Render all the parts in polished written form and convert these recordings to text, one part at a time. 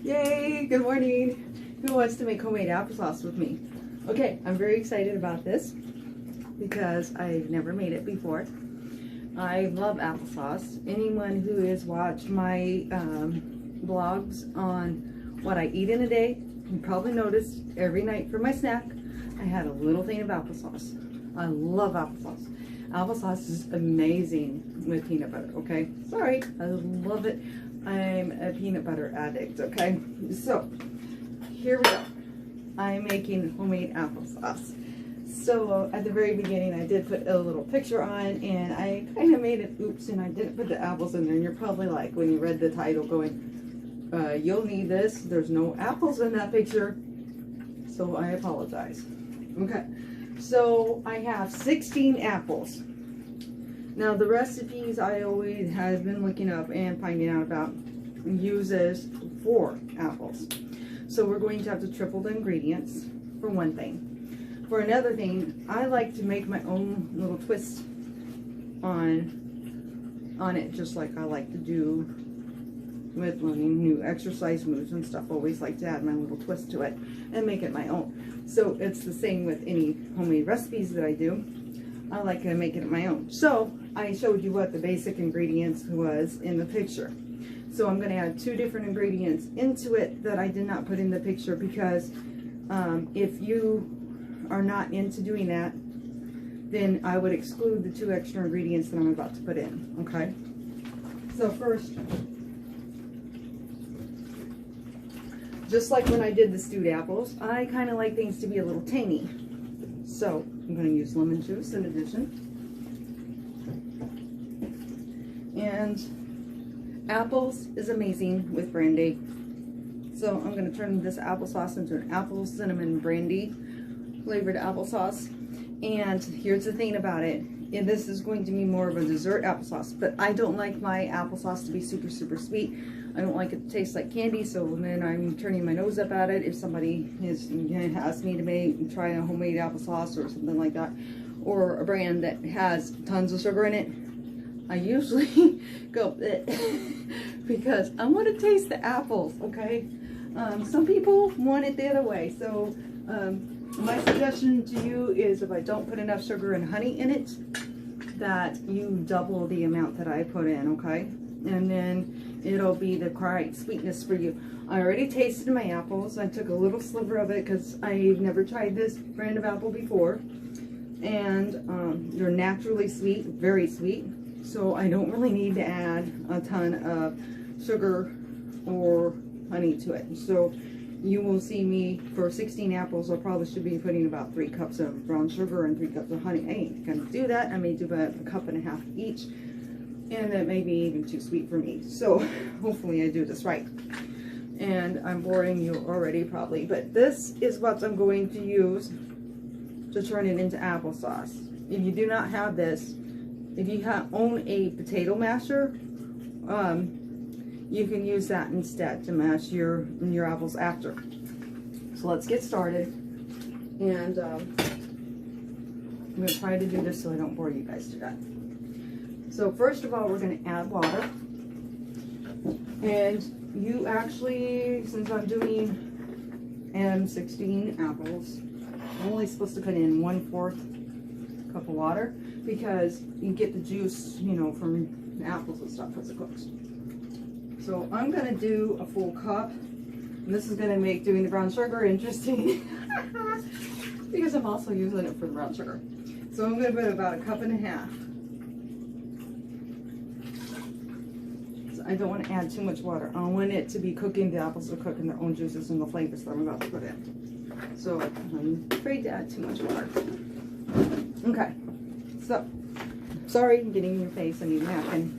Yay, good morning. Who wants to make homemade applesauce with me? Okay, I'm very excited about this because I've never made it before. I love applesauce. Anyone who has watched my blogs on what I eat in a day, you probably noticed every night for my snack, I had a little thing of applesauce. I love applesauce. Applesauce is amazing with peanut butter, okay? Sorry, I love it. I'm a peanut butter addict, okay? So, here we go. I'm making homemade applesauce. So, at the very beginning, I did put a little picture on, and I kind of made an oops, and I didn't put the apples in there. And you're probably like, when you read the title, going, you'll need this. There's no apples in that picture, so I apologize. Okay, so I have 16 apples. Now the recipes I always have been looking up and finding out about uses 4 apples. So we're going to have to triple the ingredients for one thing. For another thing, I like to make my own little twist on it, just like I like to do with learning new exercise moves and stuff. Always like to add my little twist to it and make it my own. So it's the same with any homemade recipes that I do. I like to make it my own. So I showed you what the basic ingredients was in the picture. So I'm going to add 2 different ingredients into it that I did not put in the picture because if you are not into doing that, then I would exclude the 2 extra ingredients that I'm about to put in. Okay. So first, just like when I did the stewed apples, I kind of like things to be a little tangy. So I'm going to use lemon juice in addition. And apples is amazing with brandy. So I'm going to turn this applesauce into an apple cinnamon brandy flavored applesauce. And here's the thing about it. And this is going to be more of a dessert applesauce, but I don't like my applesauce to be super, super sweet. I don't like it to taste like candy, so then I'm turning my nose up at it. If somebody is asked me to try a homemade applesauce or something like that, or a brand that has tons of sugar in it, I usually go because I want to taste the apples, okay? Some people want it the other way, so my suggestion to you is if I don't put enough sugar and honey in it, that you double the amount that I put in, okay? And then it'll be the correct sweetness for you. I already tasted my apples. I took a little sliver of it because I've never tried this brand of apple before. And they're naturally sweet, very sweet. So I don't really need to add a ton of sugar or honey to it. So you will see me, for 16 apples, I probably should be putting about 3 cups of brown sugar and 3 cups of honey. I ain't gonna do that. I may do about 1.5 cups each. And that may be even too sweet for me. So hopefully I do this right. And I'm boring you already probably, but this is what I'm going to use to turn it into applesauce. If you do not have this, if you own a potato masher, you can use that instead to mash your apples after. So let's get started. And I'm going to try to do this so I don't bore you guys to death. So first of all, we're going to add water. And you actually, since I'm doing 16 apples, I'm only supposed to put in 1/4 cup of water because you get the juice, you know, from the apples and stuff as it cooks. So I'm going to do a full cup. And this is going to make doing the brown sugar interesting because I'm also using it for the brown sugar. So I'm going to put about 1.5 cups. I don't want to add too much water. I want it to be cooking. The apples are cooking their own juices and the flavors that I'm about to put in. So I'm afraid to add too much water. Okay. So, sorry, I'm getting in your face. I need a napkin.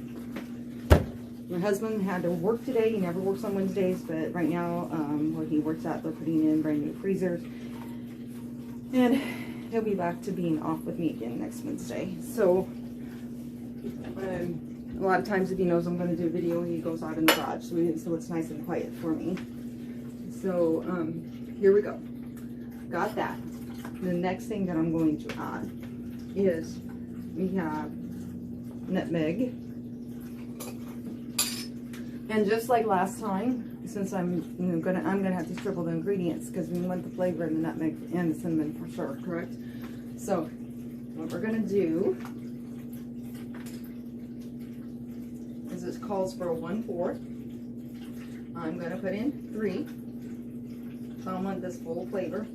My husband had to work today. He never works on Wednesdays, but right now, where he works at, they're putting in brand new freezers. And he'll be back to being off with me again next Wednesday. So, a lot of times if he knows I'm going to do a video, he goes out in the garage, so it's nice and quiet for me. So here we go. Got that. The next thing that I'm going to add is we have nutmeg. And just like last time, since I'm gonna have to triple the ingredients because we want the flavor and the nutmeg and the cinnamon for sure, correct? So what we're gonna do is it calls for a 1/4. I'm gonna put in 3. So I want this full flavor.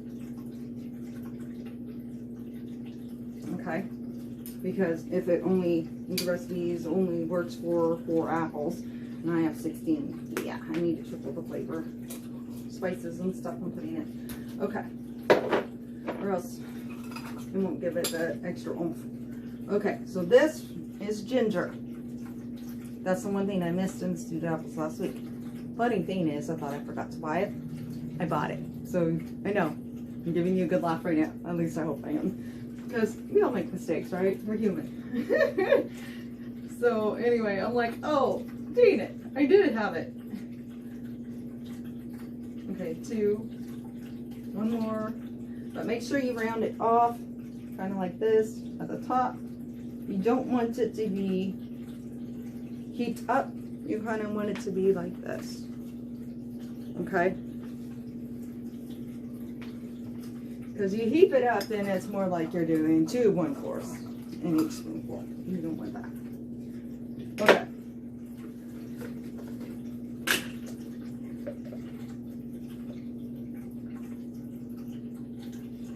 Okay, because if it only, the recipes only works for 4 apples, and I have 16, yeah, I need to triple the flavor. Spices and stuff I'm putting in. Okay, or else it won't give it the extra oomph. Okay, so this is ginger. That's the one thing I missed in stewed apples last week. Funny thing is, I thought I forgot to buy it. I bought it. So, I know. I'm giving you a good laugh right now. At least I hope I am. Because we all make mistakes, right? We're human. So, anyway, I'm like, oh, dang it. I did have it. Okay, 2. 1 more. But make sure you round it off. Kind of like this at the top. You don't want it to be heaped up. You kind of want it to be like this. Okay? Because you heap it up, then it's more like you're doing 2 1/4 in each spoonful. You don't want that. Okay.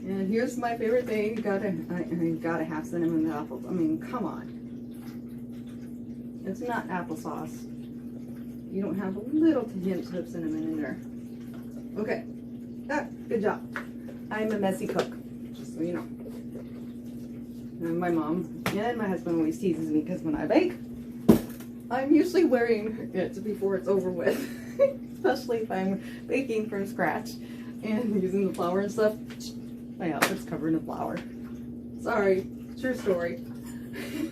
And here's my favorite thing. I gotta have cinnamon and apples. I mean, come on. It's not applesauce. You don't have a little hint of cinnamon in there. Okay. Good job. I'm a messy cook, just so you know. And my mom and my husband always teases me because when I bake, I'm usually wearing it before it's over with. Especially if I'm baking from scratch and using the flour and stuff. My outfit's covered in flour. Sorry, true story.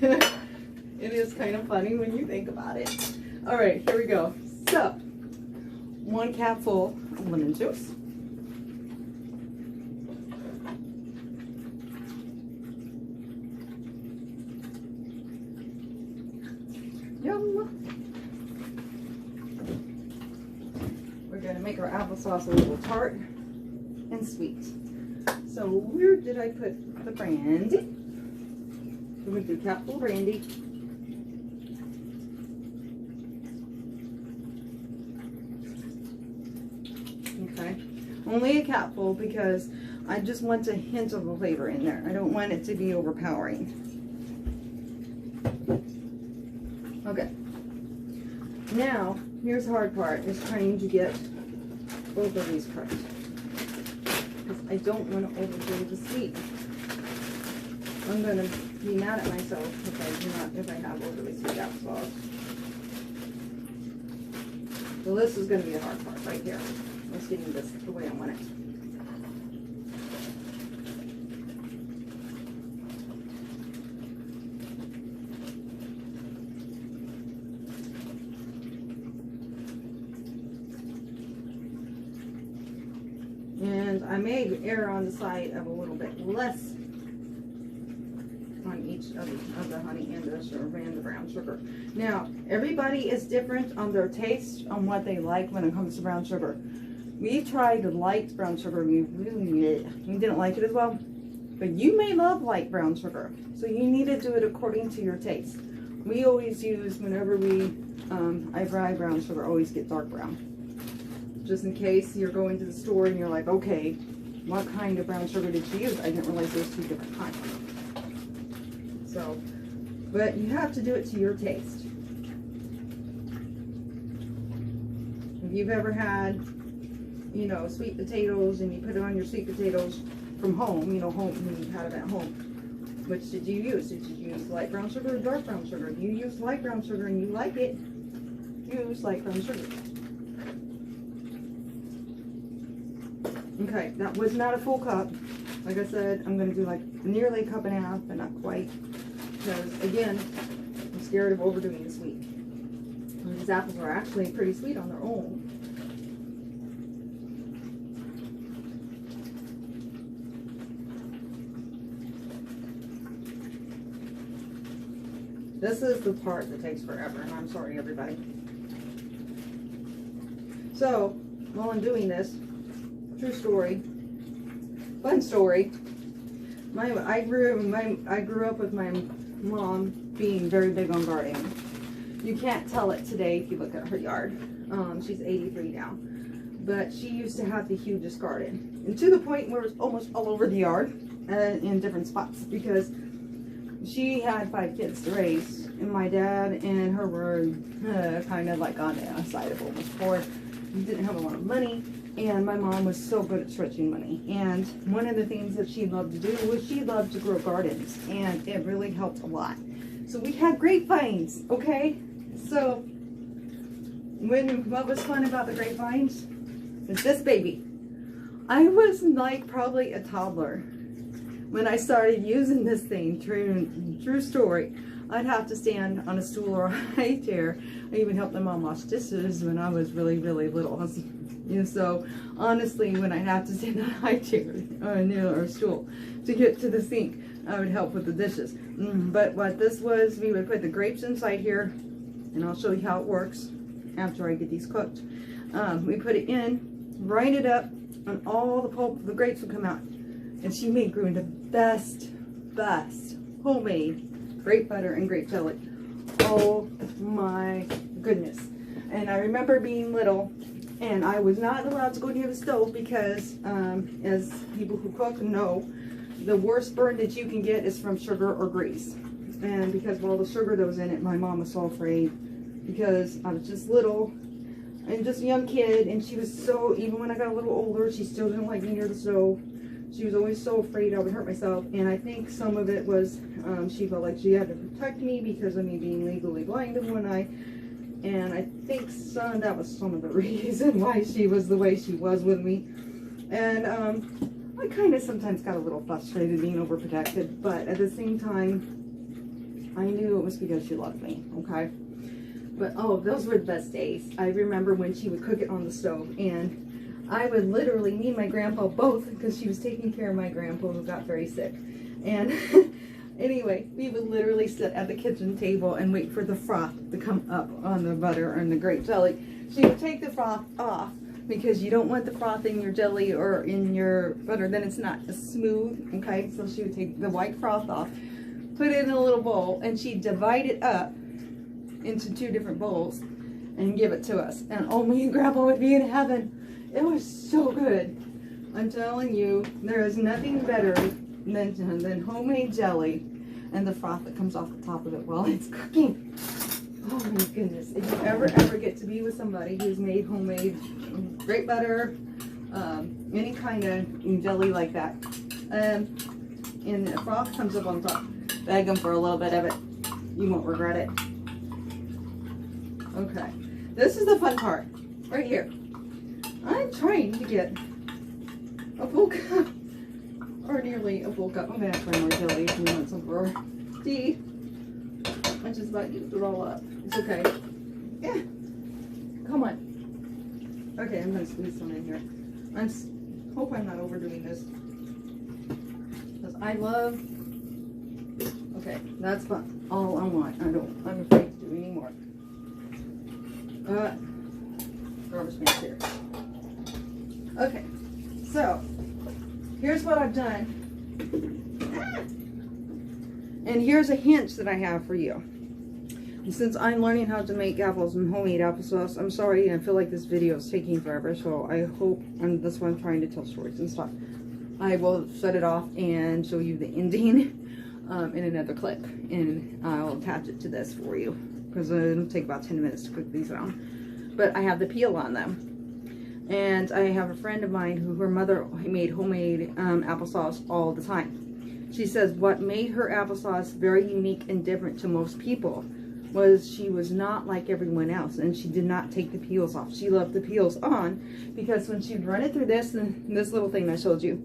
It is kind of funny when you think about it. All right, here we go. So, 1 capful of lemon juice. Yum. We're gonna make our applesauce a little tart and sweet. So where did I put the brandy? We're gonna do a capful of brandy. Okay, only a capful because I just want a hint of the flavor in there. I don't want it to be overpowering. Okay, now here's the hard part, is trying to get both of these correct. Because I don't want to overdo the sweet. I'm going to be mad at myself if I have overly sweet applesauce. So this is going to be the hard part right here. Let's get this the way I want it. And I may err on the side of a little bit less on each of the honey and the sugar and the brown sugar. Now, everybody is different on their taste, on what they like when it comes to brown sugar. We tried light brown sugar and we didn't like it as well. But you may love light brown sugar, so you need to do it according to your taste. We always use, whenever I fry brown sugar, always get dark brown. Just in case you're going to the store and you're like, okay, what kind of brown sugar did you use? I didn't realize there's 2 different kinds. So, but you have to do it to your taste. If you've ever had, sweet potatoes and you put it on your sweet potatoes from home, when you had it at home, which did you use? Did you use light brown sugar or dark brown sugar? If you use light brown sugar and you like it, use light brown sugar. Okay, that was not a full cup. Like I said, I'm going to do like nearly a cup and a half, but not quite. Because, again, I'm scared of overdoing the sweet. And these apples are actually pretty sweet on their own. This is the part that takes forever, and I'm sorry, everybody. So while I'm doing this, true story, fun story. I grew up with my mom being very big on gardening. You can't tell it today if you look at her yard. She's 83 now, but she used to have the hugest garden, and to the point where it was almost all over the yard in different spots, because she had 5 kids to raise, and my dad and her were kind of like on the side of almost poor. We didn't have a lot of money, and my mom was so good at stretching money. And one of the things that she loved to do was she loved to grow gardens, and it really helped a lot. So we had grapevines, okay? So what was fun about the grapevines is this baby. I was like probably a toddler when I started using this thing. True story. I'd have to stand on a stool or a high chair. I even helped my mom wash dishes when I was really, really little. So honestly, when I have to stand on a high chair or a stool to get to the sink, I would help with the dishes. But what this was, we would put the grapes inside here, and I'll show you how it works after I get these cooked. We put it in, grind it up, and all the pulp of the grapes would come out. And she made grew the best homemade grape butter and grape jelly. Oh my goodness. And I remember being little, and I was not allowed to go near the stove because, as people who cook know, the worst burn that you can get is from sugar or grease. And because of all the sugar that was in it, my mom was so afraid, because I was just little and just a young kid, and she was so, even when I got a little older, she still didn't like me near the stove. She was always so afraid I would hurt myself, and I think some of it was she felt like she had to protect me because of me being legally blind in one eye, and I think that was some of the reason why she was the way she was with me. And I kind of sometimes got a little frustrated being overprotected, but at the same time, I knew it was because she loved me, okay? But oh, those were the best days. I remember when she would cook it on the stove, and I would literally, me and my grandpa both, because she was taking care of my grandpa who got very sick. And anyway, we would literally sit at the kitchen table and wait for the froth to come up on the butter and the grape jelly. She would take the froth off, because you don't want the froth in your jelly or in your butter, then it's not as smooth, okay? So she would take the white froth off, put it in a little bowl, and she'd divide it up into 2 different bowls and give it to us. And oh, me and Grandpa would be in heaven. It was so good. I'm telling you, there is nothing better than homemade jelly and the froth that comes off the top of it while it's cooking. Oh my goodness. If you ever get to be with somebody who's made homemade grape butter, any kind of jelly like that, and the froth comes up on top, bag them for a little bit of it. You won't regret it. Okay. This is the fun part. Right here. I'm trying to get a full cup, or nearly a full cup. I'm going to have more jelly if you want some for tea. I just about used it all up. It's okay. Yeah. Come on. Okay, I'm going to squeeze some in here. I hope I'm not overdoing this, because I love, okay, that's fun. All I want. I'm afraid to do any more. Garbage man's here. Okay, so here's what I've done. And here's a hint that I have for you. And since I'm learning how to make apples and homemade applesauce, I'm sorry, I feel like this video is taking forever, so I hope, and that's why I'm trying to tell stories and stuff. I will shut it off and show you the ending in another clip, and I'll attach it to this for you, because it'll take about 10 minutes to cook these down. But I have the peel on them. And I have a friend of mine who, her mother made homemade applesauce all the time. She says what made her applesauce very unique and different to most people was she was not like everyone else, and she did not take the peels off. She left the peels on, because when she'd run it through this little thing I showed you,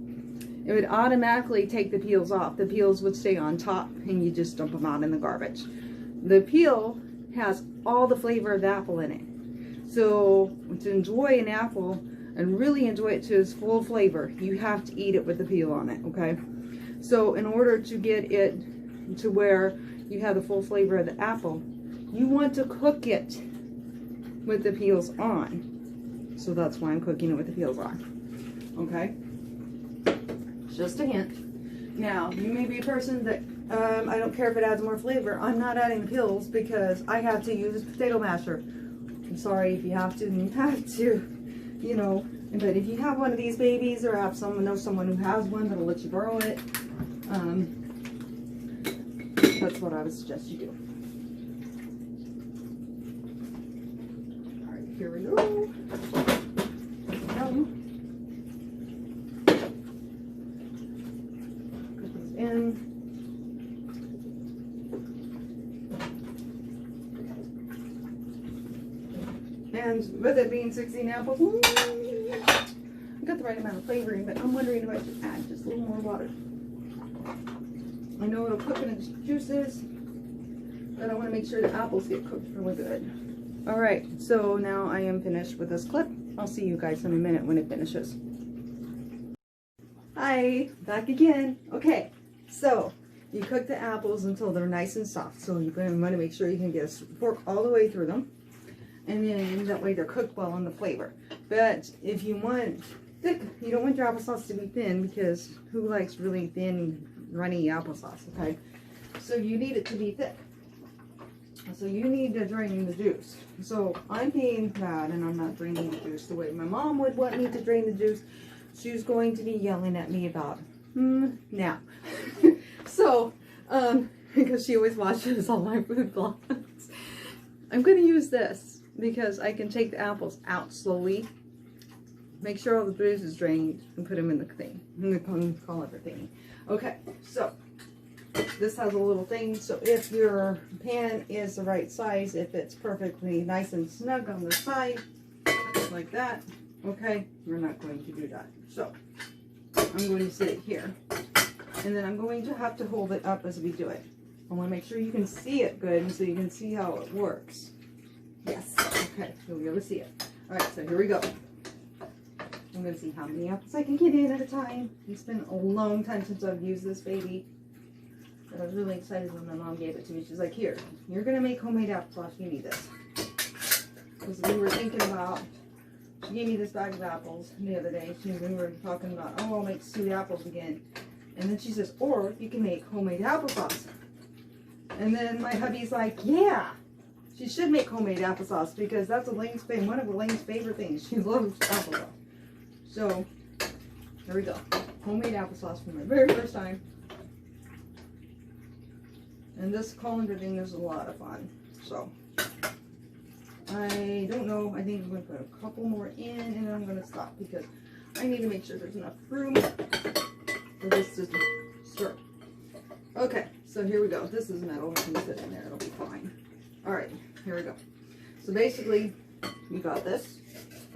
it would automatically take the peels off. The peels would stay on top, and you just dump them out in the garbage. The peel has all the flavor of the apple in it. So to enjoy an apple and really enjoy it to its full flavor, you have to eat it with the peel on it, okay? So in order to get it to where you have the full flavor of the apple, you want to cook it with the peels on. So that's why I'm cooking it with the peels on. Okay? Just a hint. Now, you may be a person that, I don't care if it adds more flavor. I'm not adding the peels because I have to use a potato masher. I'm sorry if you have to, you have to, you know. But if you have one of these babies or have someone, know someone who has one that'll let you borrow it, that's what I would suggest you do. All right, here we go. Put these in. And with it being 16 apples, I got the right amount of flavoring, but I'm wondering if I should add just a little more water. I know it'll cook in its juices, but I want to make sure the apples get cooked really good. All right, so now I am finished with this clip. I'll see you guys in a minute when it finishes. Hi, back again. Okay, so you cook the apples until they're nice and soft. So you're going to want to make sure you can get a fork all the way through them. And then that way they're cooked well in the flavor. But if you want thick, you don't want your applesauce to be thin, because who likes really thin, runny applesauce, okay? So you need it to be thick. So you need to drain the juice. So I'm being bad and I'm not draining the juice the way my mom would want me to drain the juice. She's going to be yelling at me about, now. So, because she always watches all my food vlogs. I'm going to use this because I can take the apples out slowly, make sure all the juice is drained, and put them in the thing. I'm going to call it the thing. Okay, so this has a little thing, so if your pan is the right size, if it's perfectly nice and snug on the side, like that, okay, we're not going to do that. So I'm going to sit it here, and then I'm going to have to hold it up as we do it. I want to make sure you can see it good, so you can see how it works. Yes, okay, you'll be able to see it. All right, so here we go. I'm going to see how many apples I can get in at a time. It's been a long time since I've used this baby. But I was really excited when my mom gave it to me. She's like, here, you're going to make homemade applesauce. You need this. Because we were thinking about, she gave me this bag of apples the other day. We were talking about, oh, I'll make stewed apples again. And then she says, or you can make homemade applesauce. And then my hubby's like, yeah, she should make homemade applesauce, because that's Elaine's one of Elaine's favorite things. She loves applesauce. So, here we go. Homemade applesauce for my very first time. And this colander thing is a lot of fun. So, I don't know. I think I'm going to put a couple more in, and then I'm going to stop, because I need to make sure there's enough room for this to stir. Okay, so here we go. This is metal. I can sit in there. It'll be fine. All right, here we go. So basically, you got this.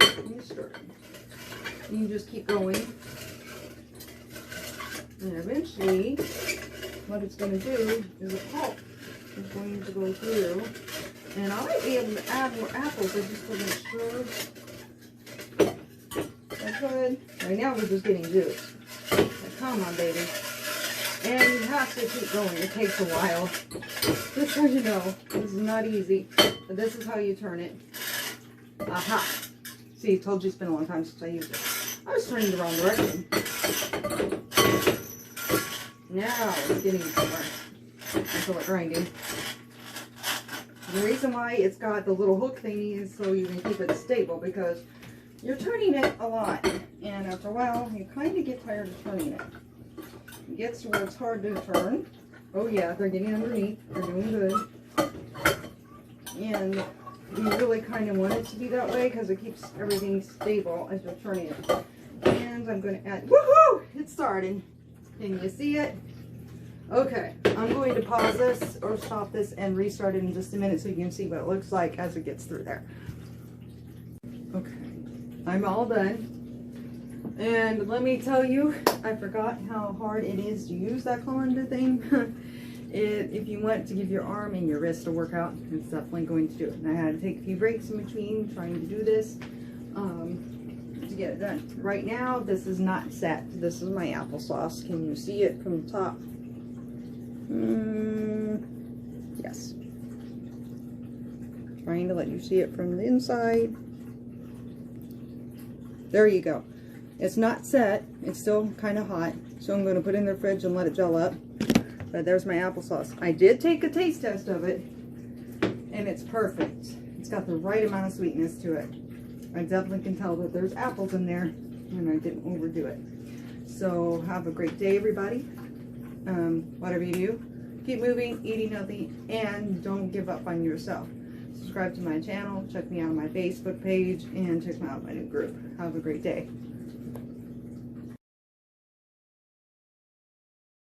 You stir it. You just keep going. And eventually, what it's going to do is a pulp is going to go through. And I might be able to add more apples. I just wasn't sure. I could. Right now, we're just getting juice. Like, come on, baby. And you have to keep going. It takes a while. Just so you know, this is not easy. But this is how you turn it. Aha. See, I told you it's been a long time since I used it. I was turning the wrong direction. Now it's getting somewhere. Until it's grinding. The reason why it's got the little hook thingy is so you can keep it stable, because you're turning it a lot. And after a while, you kind of get tired of turning it. It gets to where it's hard to turn. Oh yeah, they're getting underneath. They're doing good. And you really kind of want it to be that way, because it keeps everything stable as you're turning it. And I'm going to add, woohoo! It started. Can you see it? Okay, I'm going to pause this or stop this and restart it in just a minute so you can see what it looks like as it gets through there. Okay, I'm all done. And let me tell you, I forgot how hard it is to use that colander thing. If you want to give your arm and your wrist a workout, it's definitely going to do it. And I had to take a few breaks in between trying to do this to get it done. Right now, this is not set. This is my applesauce. Can you see it from the top? Yes. Trying to let you see it from the inside. There you go. It's not set. It's still kind of hot. So I'm going to put it in the fridge and let it gel up. But there's my applesauce. I did take a taste test of it, and it's perfect. It's got the right amount of sweetness to it. I definitely can tell that there's apples in there, and I didn't overdo it. So have a great day, everybody. Whatever you do, keep moving, eating healthy, and don't give up on yourself. Subscribe to my channel, check me out on my Facebook page, and check me out on my new group. Have a great day.